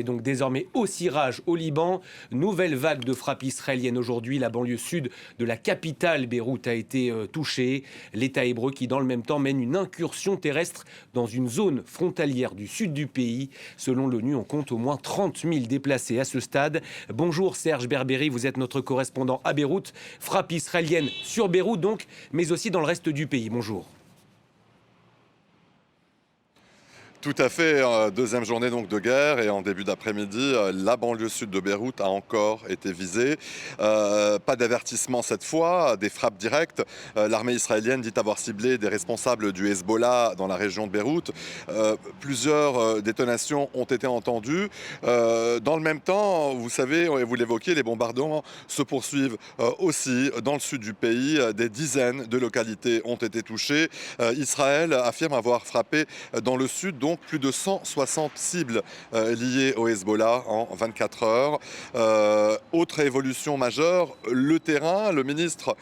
Et donc désormais aussi rage au Liban. Nouvelle vague de frappes israéliennes aujourd'hui. La banlieue sud de la capitale Beyrouth a été touchée. L'État hébreu qui dans le même temps mène une incursion terrestre dans une zone frontalière du sud du pays. Selon l'ONU, on compte au moins 30 000 déplacés à ce stade. Bonjour Serge Berberi, vous êtes notre correspondant à Beyrouth. Frappe israélienne sur Beyrouth donc, mais aussi dans le reste du pays. Bonjour. Tout à fait, deuxième journée donc de guerre et en début d'après-midi, la banlieue sud de Beyrouth a encore été visée. Pas d'avertissement cette fois, des frappes directes. L'armée israélienne dit avoir ciblé des responsables du Hezbollah dans la région de Beyrouth. Plusieurs détonations ont été entendues. Dans le même temps, vous savez, et vous l'évoquiez, les bombardements se poursuivent aussi dans le sud du pays. Des dizaines de localités ont été touchées. Israël affirme avoir frappé dans le sud, donc plus de 160 cibles liées au Hezbollah en 24 heures. Autre évolution majeure, le terrain, le ministre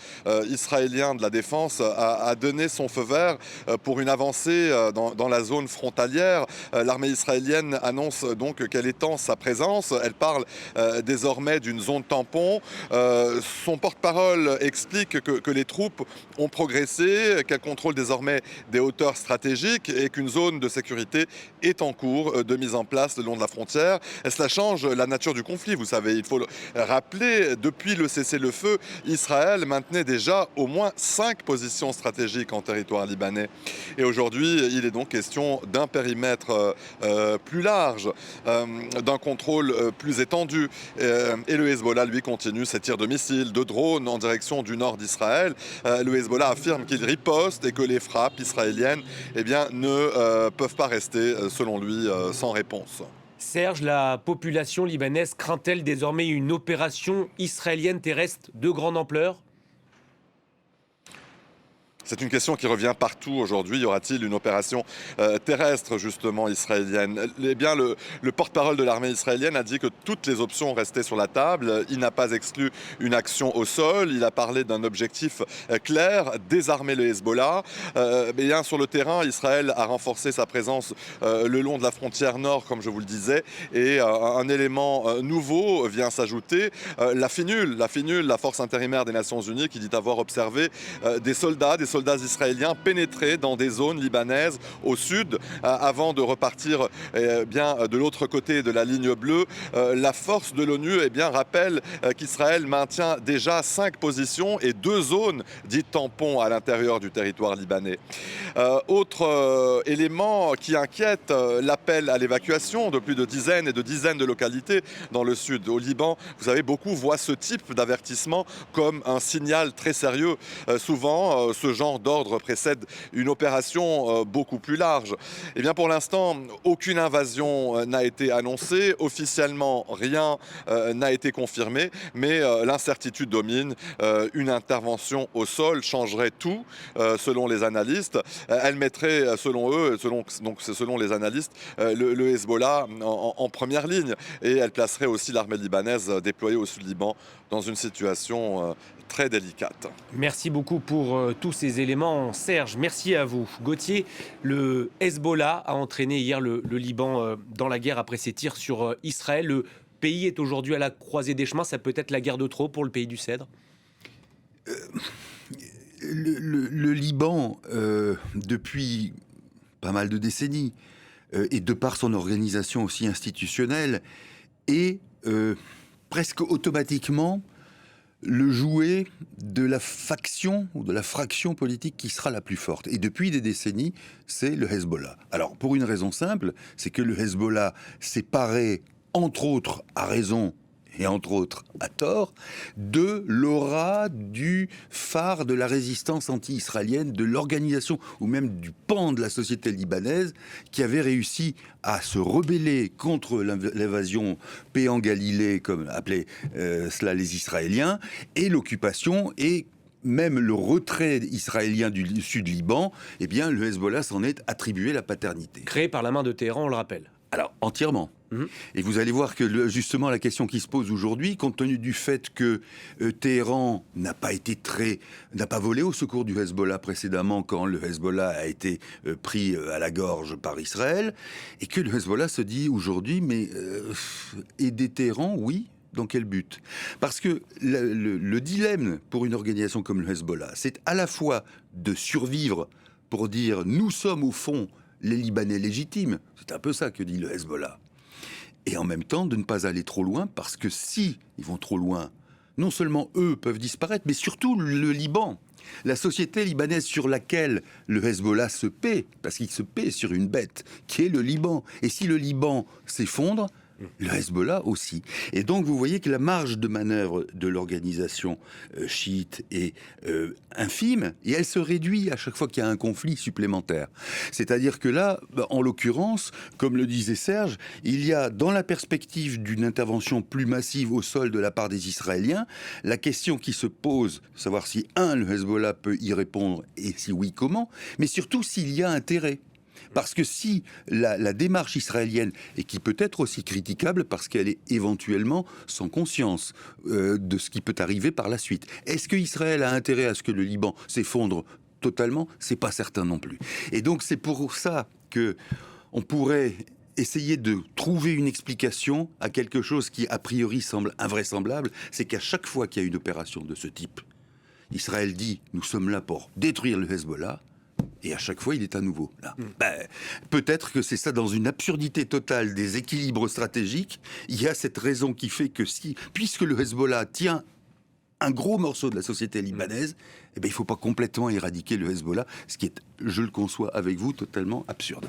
israélien de la Défense a donné son feu vert pour une avancée dans la zone frontalière. L'armée israélienne annonce donc qu'elle étend sa présence. Elle parle désormais d'une zone tampon. Son porte-parole explique que les troupes ont progressé, qu'elles contrôlent désormais des hauteurs stratégiques et qu'une zone de sécurité est en cours de mise en place le long de la frontière. Et cela change la nature du conflit. Vous savez, il faut le rappeler, depuis le cessez-le-feu, Israël maintenait déjà au moins 5 positions stratégiques en territoire libanais. Et aujourd'hui, il est donc question d'un périmètre plus large, d'un contrôle plus étendu. Et le Hezbollah, lui, continue ses tirs de missiles, de drones en direction du nord d'Israël. Le Hezbollah affirme qu'il riposte et que les frappes israéliennes ne peuvent pas rester, selon lui, sans réponse. Serge, la population libanaise craint-elle désormais une opération israélienne terrestre de grande ampleur ? C'est une question qui revient partout aujourd'hui. Y aura-t-il une opération terrestre, justement, israélienne ? Eh bien, le porte-parole de l'armée israélienne a dit que toutes les options restaient sur la table. Il n'a pas exclu une action au sol. Il a parlé d'un objectif clair, désarmer le Hezbollah. Bien, sur le terrain, Israël a renforcé sa présence le long de la frontière nord, comme je vous le disais. Et un élément nouveau vient s'ajouter. La FINUL, la force intérimaire des Nations Unies, qui dit avoir observé des soldats israéliens pénétrer dans des zones libanaises au sud avant de repartir de l'autre côté de la ligne bleue. La force de l'ONU rappelle qu'Israël maintient déjà 5 positions et 2 zones dites tampons à l'intérieur du territoire libanais. Autre élément qui inquiète, l'appel à l'évacuation de plus de dizaines et de dizaines de localités dans le sud. Au Liban, vous savez, beaucoup voient ce type d'avertissement comme un signal très sérieux. Souvent, ce genre d'ordre précède une opération beaucoup plus large. Eh bien, pour l'instant, aucune invasion n'a été annoncée. Officiellement, rien n'a été confirmé, mais l'incertitude domine. Une intervention au sol changerait tout, selon les analystes. Elle mettrait, selon les analystes, le Hezbollah en première ligne. Et elle placerait aussi l'armée libanaise déployée au sud Liban dans une situation très délicate. Merci beaucoup pour tous ces éléments, Serge. Merci à vous. Gauthier, le Hezbollah a entraîné hier le Liban dans la guerre après ses tirs sur Israël. Le pays est aujourd'hui à la croisée des chemins. Ça peut être la guerre de trop pour le pays du Cèdre ? Le Liban, depuis pas mal de décennies, et de par son organisation aussi institutionnelle, est presque automatiquement le jouet de la faction ou de la fraction politique qui sera la plus forte. Et depuis des décennies, c'est le Hezbollah. Alors, pour une raison simple, c'est que le Hezbollah s'est paré, entre autres, à raison et entre autres à tort, de l'aura du phare de la résistance anti-israélienne, de l'organisation ou même du pan de la société libanaise qui avait réussi à se rebeller contre l'invasion paix en Galilée, comme appelaient cela les Israéliens, et l'occupation et même le retrait israélien du sud Liban. Eh bien, le Hezbollah s'en est attribué la paternité. Créé par la main de Téhéran, on le rappelle. Alors, entièrement. Et vous allez voir que justement la question qui se pose aujourd'hui, compte tenu du fait que Téhéran n'a pas volé au secours du Hezbollah précédemment quand le Hezbollah a été pris à la gorge par Israël, et que le Hezbollah se dit aujourd'hui, mais aider Téhéran, oui. Dans quel but? Parce que le dilemme pour une organisation comme le Hezbollah, c'est à la fois de survivre pour dire nous sommes au fond les Libanais légitimes, c'est un peu ça que dit le Hezbollah, et en même temps de ne pas aller trop loin, parce que si ils vont trop loin, non seulement eux peuvent disparaître, mais surtout le Liban. La société libanaise sur laquelle le Hezbollah se paie, parce qu'il se paie sur une bête, qui est le Liban. Et si le Liban s'effondre, le Hezbollah aussi. Et donc vous voyez que la marge de manœuvre de l'organisation chiite est infime, et elle se réduit à chaque fois qu'il y a un conflit supplémentaire. C'est-à-dire que là, en l'occurrence, comme le disait Serge, il y a dans la perspective d'une intervention plus massive au sol de la part des Israéliens, la question qui se pose, savoir si le Hezbollah peut y répondre, et si oui, comment, mais surtout s'il y a intérêt. Parce que si la démarche israélienne, et qui peut être aussi critiquable parce qu'elle est éventuellement sans conscience de ce qui peut arriver par la suite, est-ce qu'Israël a intérêt à ce que le Liban s'effondre totalement? C'est pas certain non plus. Et donc c'est pour ça que on pourrait essayer de trouver une explication à quelque chose qui a priori semble invraisemblable, c'est qu'à chaque fois qu'il y a une opération de ce type, Israël dit nous sommes là pour détruire le Hezbollah. Et à chaque fois, il est à nouveau là. Peut-être que c'est ça, dans une absurdité totale des équilibres stratégiques, il y a cette raison qui fait que puisque le Hezbollah tient un gros morceau de la société libanaise, il ne faut pas complètement éradiquer le Hezbollah, ce qui est, je le conçois avec vous, totalement absurde.